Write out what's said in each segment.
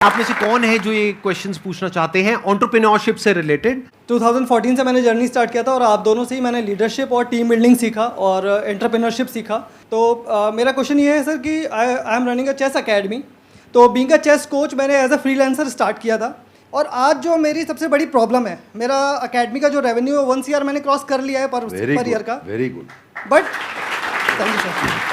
आप में से कौन है जो ये क्वेश्चंस पूछना चाहते हैं एंटरप्रेन्योरशिप से रिलेटेड? 2014 से मैंने जर्नी स्टार्ट किया था और आप दोनों से ही मैंने लीडरशिप और टीम बिल्डिंग सीखा और एंटरप्रेन्योरशिप सीखा। तो मेरा क्वेश्चन ये है सर कि I am running a chess academy. तो बीइंग अ चेस कोच मैंने एज अ फ्रीलांसर स्टार्ट किया था और आज जो मेरी सबसे बड़ी प्रॉब्लम है, मेरा अकेडमी का जो रेवेन्यू है 1 CR मैंने क्रॉस कर लिया है पर ईयर का। Very good. But thank you sir.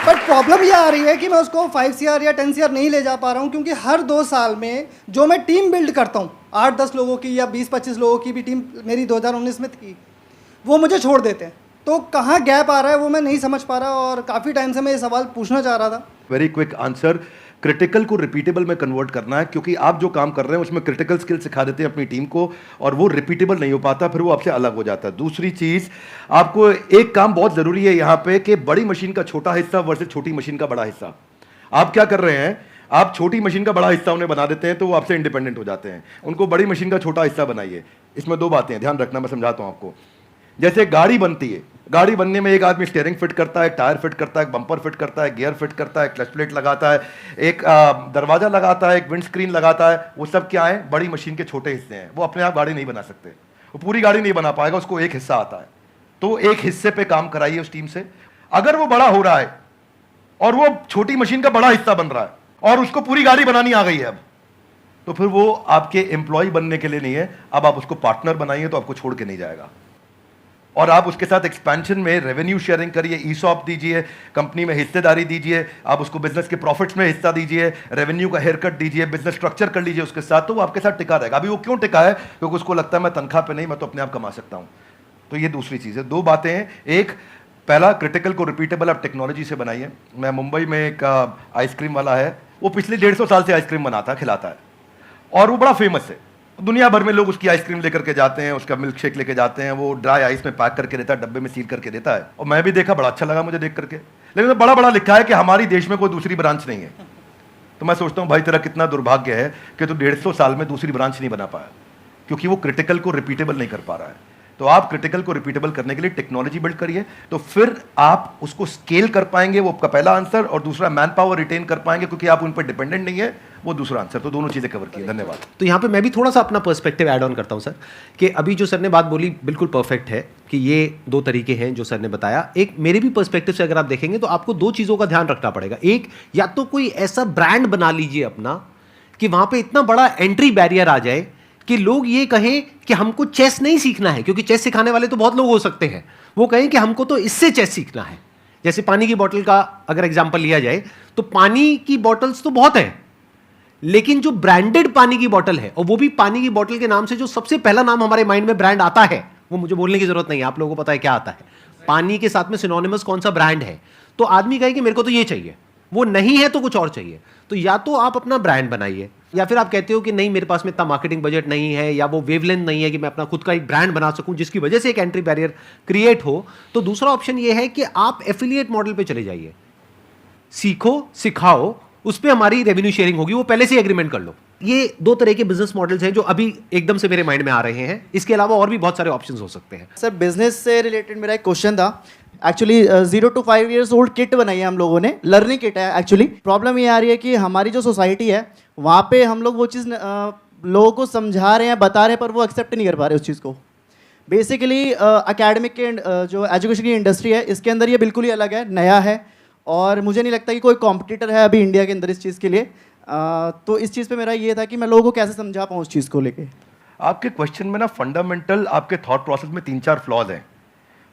But problem ये आ रही है कि मैं उसको 5 CR या 10 CR नहीं ले जा पा रहा हूँ, क्योंकि हर 2 साल में जो मैं टीम बिल्ड करता हूँ 8-10 लोगों की या 20-25 लोगों की भी टीम मेरी 2019 में थी, वो मुझे छोड़ देते हैं। तो कहाँ गैप आ रहा है वो मैं नहीं समझ पा रहा और काफ़ी टाइम से मैं ये सवाल पूछना चाह रहा था। वेरी क्विक आंसर, क्रिटिकल को रिपीटेबल में कन्वर्ट करना है, क्योंकि आप जो काम कर रहे हैं उसमें क्रिटिकल स्किल सिखा देते हैं अपनी टीम को और वो रिपीटेबल नहीं हो पाता, फिर वो आपसे अलग हो जाता है। दूसरी चीज, आपको एक काम बहुत जरूरी है यहाँ पे कि बड़ी मशीन का छोटा हिस्सा वर्सेस छोटी मशीन का बड़ा हिस्सा। आप क्या कर रहे हैं, आप छोटी मशीन का बड़ा हिस्सा उन्हें बना देते हैं तो वो आपसे इंडिपेंडेंट हो जाते हैं। उनको बड़ी मशीन का छोटा हिस्सा बनाइए। इसमें 2 बातें हैं, ध्यान रखना, मैं समझाता हूँ आपको। जैसे गाड़ी बनती है, गाड़ी बनने में एक आदमी स्टीयरिंग फिट करता है, टायर फिट करता है, बम्पर फिट करता है, गियर फिट करता है, क्लच प्लेट लगाता है, एक दरवाजा लगाता है, एक विंड स्क्रीन लगाता है। वो सब क्या है, बड़ी मशीन के छोटे हिस्से हैं। वो अपने आप गाड़ी नहीं बना सकते, वो पूरी गाड़ी नहीं बना पाएगा, उसको एक हिस्सा आता है। तो एक हिस्से पे काम कराइए उस टीम से। अगर वो बड़ा हो रहा है और वो छोटी मशीन का बड़ा हिस्सा बन रहा है और उसको पूरी गाड़ी बनानी आ गई है अब, तो फिर वो आपके एम्प्लॉय बनने के लिए नहीं है। अब आप उसको पार्टनर बनाइए तो आपको छोड़ के नहीं जाएगा और आप उसके साथ एक्सपेंशन में रेवेन्यू शेयरिंग करिए, ईसॉप दीजिए, कंपनी में हिस्सेदारी दीजिए, आप उसको बिजनेस के प्रॉफिट्स में हिस्सा दीजिए, रेवेन्यू का हेयर कट दीजिए, बिजनेस स्ट्रक्चर कर लीजिए उसके साथ, तो वो आपके साथ टिका रहेगा। अभी वो क्यों टिका है, क्योंकि उसको लगता है मैं तनख्वाह पे नहीं, मैं तो अपने आप कमा सकता हूं। तो ये दूसरी चीज़ है। 2 बातें हैं। एक, पहला, क्रिटिकल को रिपीटेबल आप टेक्नोलॉजी से बनाइए। मैं मुंबई में एक आइसक्रीम वाला है, वो पिछले 150 साल से आइसक्रीम बनाता है, खिलाता है और वो बड़ा फेमस है। दुनिया भर में लोग उसकी आइसक्रीम लेकर के जाते हैं, उसका मिल्क शेक लेके जाते हैं, वो ड्राई आइस में पैक करके देता है, डब्बे में सील करके देता है। और मैं भी देखा, बड़ा अच्छा लगा मुझे देख करके, लेकिन तो बड़ा बड़ा लिखा है कि हमारी देश में कोई दूसरी ब्रांच नहीं है। तो मैं सोचता हूँ भाई तेरा कितना दुर्भाग्य है कि तू 150 साल में दूसरी ब्रांच नहीं बना पाया, क्योंकि वो क्रिटिकल को रिपीटेबल नहीं कर पा रहा है। तो आप क्रिटिकल को रिपीटेबल करने के लिए टेक्नोलॉजी बिल्ड करिए, तो फिर आप उसको स्केल कर पाएंगे। वो आपका पहला आंसर। और दूसरा, मैन पावर रिटेन कर पाएंगे, क्योंकि आप उन पर डिपेंडेंट नहीं है, वो दूसरा आंसर। तो दोनों चीजें कवर की। धन्यवाद। तो यहाँ पे मैं भी थोड़ा सा अपना पर्सपेक्टिव ऐड ऑन करता हूँ सर, कि अभी जो सर ने बात बोली बिल्कुल परफेक्ट है कि ये 2 तरीके हैं जो सर ने बताया। एक मेरे भी पर्सपेक्टिव से अगर आप देखेंगे तो आपको 2 चीज़ों का ध्यान रखना पड़ेगा। एक, या तो कोई ऐसा ब्रांड बना लीजिए अपना कि वहाँ पे इतना बड़ा एंट्री बैरियर आ जाए कि लोग ये कहें कि हमको चेस नहीं सीखना है, क्योंकि चेस सिखाने वाले तो बहुत लोग हो सकते हैं, वो कहें कि हमको तो इससे चेस सीखना है। जैसे पानी की बोतल का अगर एग्जांपल लिया जाए तो पानी की बोतल्स तो बहुत हैं, लेकिन जो ब्रांडेड पानी की बोतल है, और वो भी पानी की बोतल के नाम से जो सबसे पहला नाम हमारे माइंड में ब्रांड आता है, वो मुझे बोलने की जरूरत नहीं है, आप लोगों को पता है क्या आता है। पानी के साथ में सिनोनिमस कौन सा ब्रांड है, तो आदमी कहे कि मेरे को तो ये चाहिए, वो नहीं है तो कुछ और चाहिए। तो या तो आप अपना ब्रांड बनाइए, या फिर आप कहते हो कि नहीं मेरे पास में इतना मार्केटिंग बजट नहीं है या वो वेवलेंथ नहीं है कि मैं अपना खुद का एक ब्रांड बना सकूं जिसकी वजह से एक एंट्री बैरियर क्रिएट हो, तो दूसरा ऑप्शन ये है कि आप एफिलिएट मॉडल पे चले जाइए, सीखो, सिखाओ, उस पर हमारी रेवेन्यू शेयरिंग होगी, वो पहले से एग्रीमेंट कर लो। ये 2 तरह के बिजनेस मॉडल्स हैं जो अभी एकदम से मेरे माइंड में आ रहे हैं। इसके अलावा और भी बहुत सारे ऑप्शंस हो सकते हैं। सर, बिजनेस से रिलेटेड मेरा एक क्वेश्चन था। Actually 0 to 5 years old kit बनाई है हम लोगों ने, लर्निंग किट है। एक्चुअली प्रॉब्लम ये आ रही है कि हमारी जो सोसाइटी है वहाँ पे हम लोग वो चीज़ लोगों को समझा रहे हैं, बता रहे हैं, पर वो एक्सेप्ट नहीं कर पा रहे उस चीज़ को। बेसिकली एकेडमिक के जो एजुकेशन की इंडस्ट्री है, इसके अंदर ये बिल्कुल ही अलग है, नया है, और मुझे नहीं लगता कि कोई कॉम्पिटिटर है अभी इंडिया के अंदर इस चीज़ के लिए। तो इस चीज़ पे मेरा ये था कि मैं लोगों को कैसे समझा पाऊँ उस चीज़ को लेके। आपके क्वेश्चन में ना फंडामेंटल आपके थॉट प्रोसेस में 3-4 फ्लॉज हैं,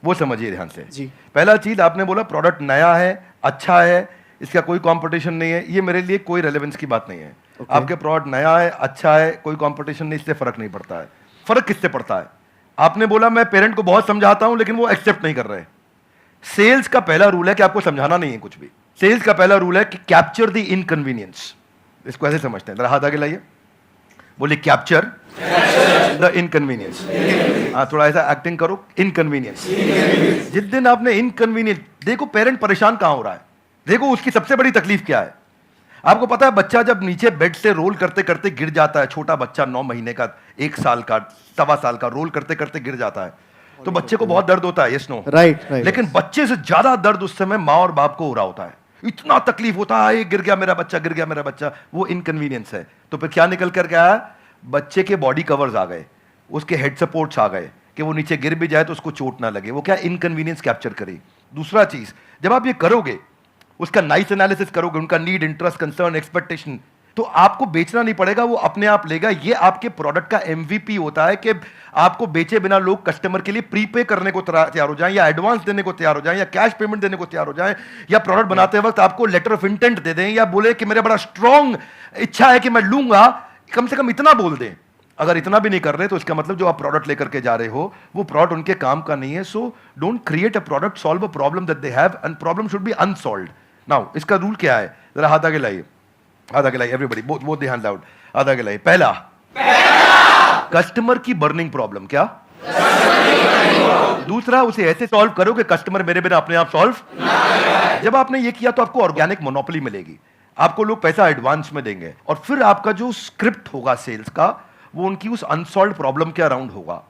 वो समझिए ध्यान से जी। पहला चीज, आपने बोला प्रोडक्ट नया है, अच्छा है, इसका कोई कंपटीशन नहीं है। ये मेरे लिए कोई रेलेवेंस की बात नहीं है। आपके प्रोडक्ट नया है, अच्छा है, कोई कंपटीशन नहीं, इससे फर्क नहीं पड़ता है। फर्क किससे पड़ता है? आपने बोला मैं पेरेंट को बहुत समझाता हूं लेकिन वो एक्सेप्ट नहीं कर रहे। सेल्स का पहला रूल है कि आपको समझाना नहीं है कुछ भी। सेल्स का पहला रूल है कि कैप्चर द इनकन्वीनियंस। इसको ऐसे समझते हैं, जरा हाथ आगे लाइए, बोलिए कैप्चर द इनकन्वीनियंस। हाँ, थोड़ा ऐसा एक्टिंग करो, इनकन्वीनियंस। जिस दिन आपने इनकन्वीनियंस, देखो पेरेंट परेशान कहां हो रहा है, देखो उसकी सबसे बड़ी तकलीफ क्या है। आपको पता है बच्चा जब नीचे बेड से रोल करते करते गिर जाता है, छोटा बच्चा 9 महीने का, 1 साल का, 1.25 साल का, रोल करते करते गिर जाता है, तो बच्चे को बहुत दर्द होता है, यस नो? राइट। लेकिन बच्चे से ज्यादा दर्द उस समय माँ और बाप को हो रहा होता है, इतना तकलीफ होता है, गिर गया मेरा बच्चा, गिर गया मेरा बच्चा, वो इनकन्वीनियंस है। तो फिर क्या निकल कर गया? बच्चे के बॉडी कवर्स आ गए, उसके हेड सपोर्ट्स आ गए कि वो नीचे गिर भी जाए तो उसको चोट ना लगे। वो क्या इनकन्वीनियंस कैप्चर करे। दूसरा चीज, जब आप ये करोगे, उसका नाइस एनालिसिस करोगे, उनका नीड, इंटरेस्ट, कंसर्न, एक्सपेक्टेशन, तो आपको बेचना नहीं पड़ेगा, वो अपने आप लेगा। ये आपके प्रोडक्ट का एमवीपी होता है कि आपको बेचे बिना लोग कस्टमर के लिए प्रीपे करने को तैयार हो जाएं, या एडवांस देने को तैयार हो जाएं, या कैश पेमेंट देने को तैयार हो जाएं, या प्रोडक्ट बनाते वक्त आपको लेटर ऑफ इंटेंट दे दें, या बोले कि मेरा बड़ा स्ट्रॉन्ग इच्छा है कि मैं लूंगा, कम से कम इतना बोल दें। अगर इतना भी नहीं कर रहे तो इसका मतलब जो आप प्रोडक्ट लेकर के जा रहे हो वो प्रोडक्ट उनके काम का नहीं है। So don't create a product, solve a problem that they have, and problem should be unsolved. Now इसका रूल क्या है, जरा हाथ आगे लाइए, हाथ आगे लाइए everybody, both the hands out, हाथ आगे लाइए। पहला, कस्टमर की बर्निंग प्रॉब्लम, क्या? दूसरा, उसे ऐसे सॉल्व करो कि कस्टमर मेरे बिना अपने आप सॉल्व। जब आपने ये किया तो आपको ऑर्गेनिक मोनोपोली मिलेगी, आपको लोग पैसा एडवांस में देंगे, और फिर आपका जो स्क्रिप्ट होगा सेल्स का वो उनकी उस अनसॉल्व प्रॉब्लम के अराउंड होगा।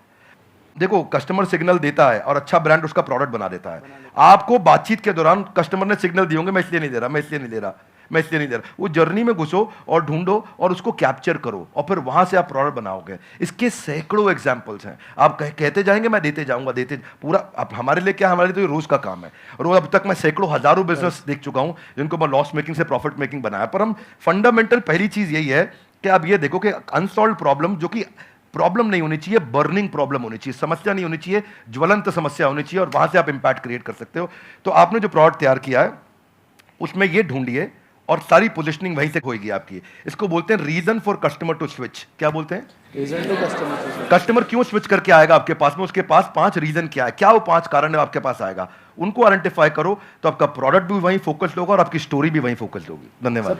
देखो, कस्टमर सिग्नल देता है और अच्छा ब्रांड उसका प्रोडक्ट बना देता है। आपको बातचीत के दौरान कस्टमर ने सिग्नल दिए होंगे, मैं इसलिए नहीं दे रहा, मैं इसलिए नहीं दे रहा, मैं इसलिए नहीं दे रहा। वो जर्नी में घुसो और ढूंढो और उसको कैप्चर करो, और फिर वहां से आप प्रोडक्ट बनाओगे। इसके सैकड़ों एग्जांपल्स हैं। आप कहते जाएंगे, मैं देते जाऊंगा, देते पूरा। अब हमारे लिए क्या, हमारे लिए तो ये रोज का काम है। रोज अब तक मैं सैकड़ों हजारों बिजनेस देख चुका हूं जिनको मैं लॉस मेकिंग से प्रॉफिट मेकिंग बनाया। पर हम फंडामेंटल पहली चीज यही है कि आप ये देखो कि अनसॉल्व प्रॉब्लम, जो कि प्रॉब्लम नहीं होनी चाहिए, बर्निंग प्रॉब्लम होनी चाहिए, समस्या नहीं होनी चाहिए, ज्वलंत समस्या होनी चाहिए, और वहां से आप इंपैक्ट क्रिएट कर सकते हो। तो आपने जो प्रोडक्ट तैयार किया है उसमें ये ढूंढिए, और सारी पोजीशनिंग वहीं से होगी आपकी। इसको बोलते हैं reason for customer to switch. क्या बोलते हैं? Reason to customer. कस्टमर क्यों स्विच करके आएगा आपके पास में, उसके पास 5 रीजन क्या है, क्या वो 5 कारण है आपके पास आएगा, उनको आइडेंटिफाई करो, तो आपका प्रोडक्ट भी वहीं फोकस्ड होगा और आपकी स्टोरी भी वहीं फोकस्ड होगी। धन्यवाद।